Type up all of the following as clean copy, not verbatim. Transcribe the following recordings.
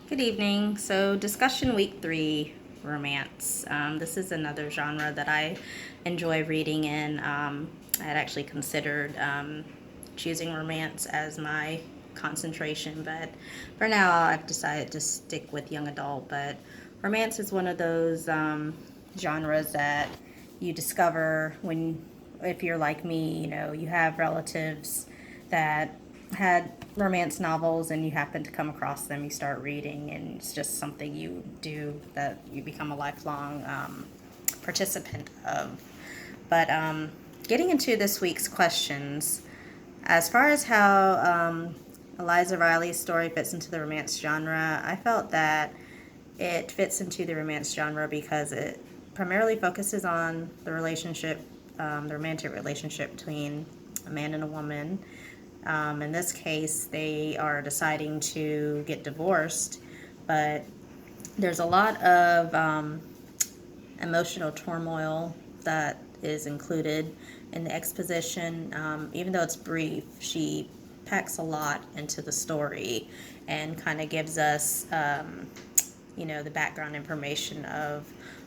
Good evening. So, discussion week 3, romance. This is another genre that I enjoy reading in. I had actually considered choosing romance as my concentration, but for now I've decided to stick with young adult. But romance is one of those genres that you discover when, if you're like me, you have relatives that had romance novels and you happen to come across them, you start reading, and it's just something you do that you become a lifelong participant of. But getting into this week's questions, as far as how Eliza Riley's story fits into the romance genre, I felt that it fits into the romance genre because it primarily focuses on the relationship, the romantic relationship between a man and a woman. In this case, they are deciding to get divorced, but there's a lot of emotional turmoil that is included in the exposition. Even though it's brief, she packs a lot into the story and kind of gives us, the background information of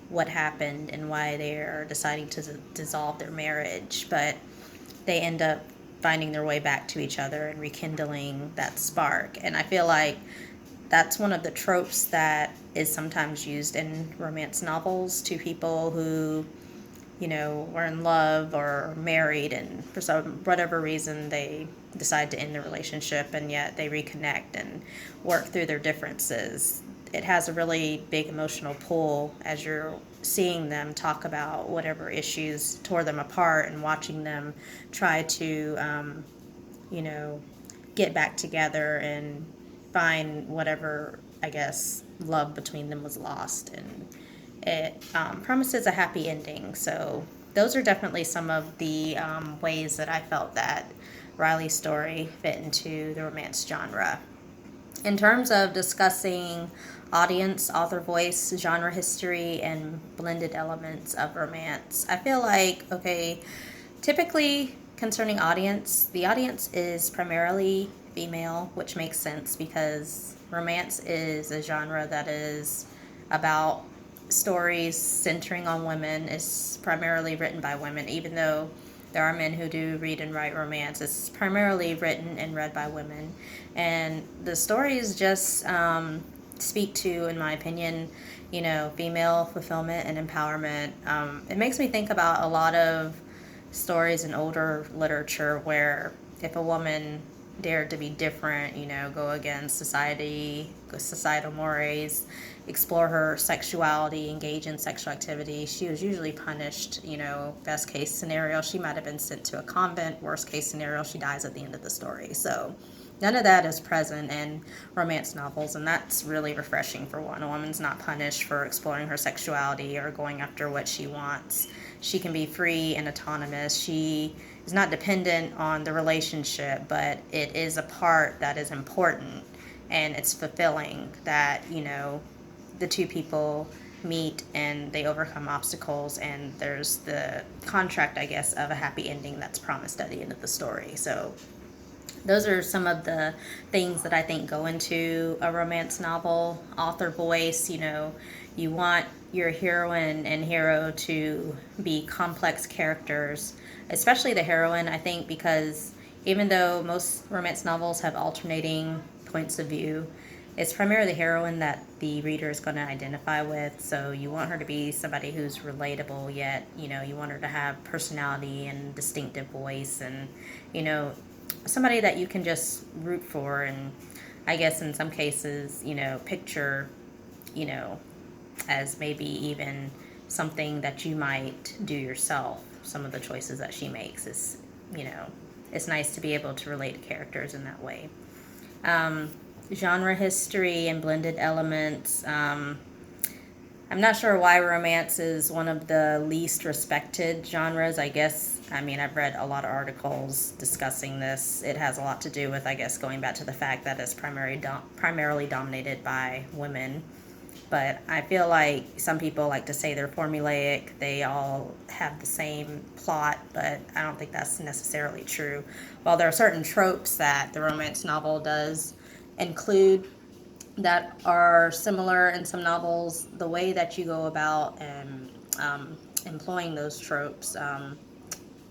what happened and why they're deciding to dissolve their marriage. But they end up finding their way back to each other and rekindling that spark. And I feel like that's one of the tropes that is sometimes used in romance novels. Two people who, were in love or married, and for some whatever reason they decide to end the relationship, and yet they reconnect and work through their differences. It has a really big emotional pull as you're seeing them talk about whatever issues tore them apart and watching them try to, you know, get back together and find whatever, I guess, love between them was lost. And it promises a happy ending. So, those are definitely some of the ways that I felt that Riley's story fit into the romance genre. In terms of discussing audience, author voice, genre history, and blended elements of romance, I feel like, okay, typically concerning audience, the audience is primarily female, which makes sense because romance is a genre that is about stories centering on women. It's primarily written by women, even though there are men who do read and write romance. It's primarily written and read by women. And the stories just speak to, in my opinion, female fulfillment and empowerment. It makes me think about a lot of stories in older literature where if a woman dared to be different, go against societal mores, explore her sexuality, engage in sexual activity, she was usually punished. Best case scenario, she might have been sent to a convent. Worst case scenario, she dies at the end of the story. So none of that is present in romance novels, and that's really refreshing. For one, a woman's not punished for exploring her sexuality or going after what she wants. She can be free and autonomous. She is not dependent on the relationship, but it is a part that is important, and it's fulfilling that, the two people meet and they overcome obstacles, and there's the contract, I guess, of a happy ending that's promised at the end of the story. So those are some of the things that I think go into a romance novel. Author voice, you want your heroine and hero to be complex characters, especially the heroine, I think, because even though most romance novels have alternating points of view, it's primarily the heroine that the reader is going to identify with. So you want her to be somebody who's relatable, yet, you want her to have personality and distinctive voice, and, somebody that you can just root for, and I guess in some cases, picture, you know, as maybe even something that you might do yourself. Some of the choices that she makes is, it's nice to be able to relate to characters in that way. Genre history and blended elements. I'm not sure why romance is one of the least respected genres. I guess, I've read a lot of articles discussing this. It has a lot to do with, I guess, going back to the fact that it's primarily dominated by women. But I feel like some people like to say they're formulaic, they all have the same plot, but I don't think that's necessarily true. While there are certain tropes that the romance novel does include, that are similar in some novels. The way that you go about employing those tropes,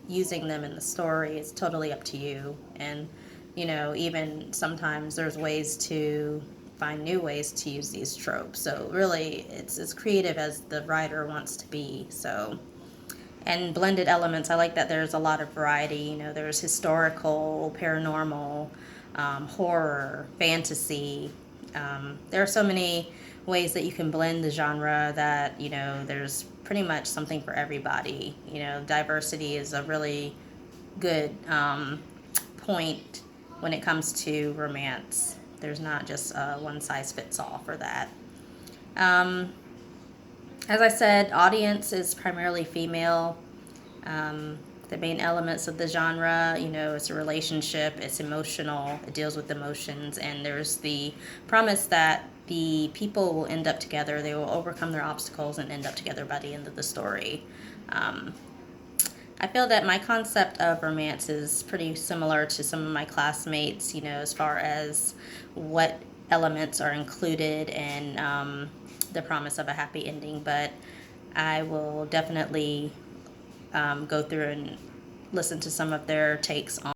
using them in the story, is totally up to you. And even sometimes there's ways to find new ways to use these tropes. So really, it's as creative as the writer wants to be. So, and blended elements. I like that there's a lot of variety. There's historical, paranormal, horror, fantasy. There are so many ways that you can blend the genre that there's pretty much something for everybody. Diversity is a really good point when it comes to romance. There's not just one size fits all for that. Um, as I said, audience is primarily female. The main elements of the genre, it's a relationship, it's emotional, it deals with emotions, and there's the promise that the people will end up together, they will overcome their obstacles and end up together by the end of the story. Um, I feel that my concept of romance is pretty similar to some of my classmates, as far as what elements are included in the promise of a happy ending, but I will definitely go through and listen to some of their takes on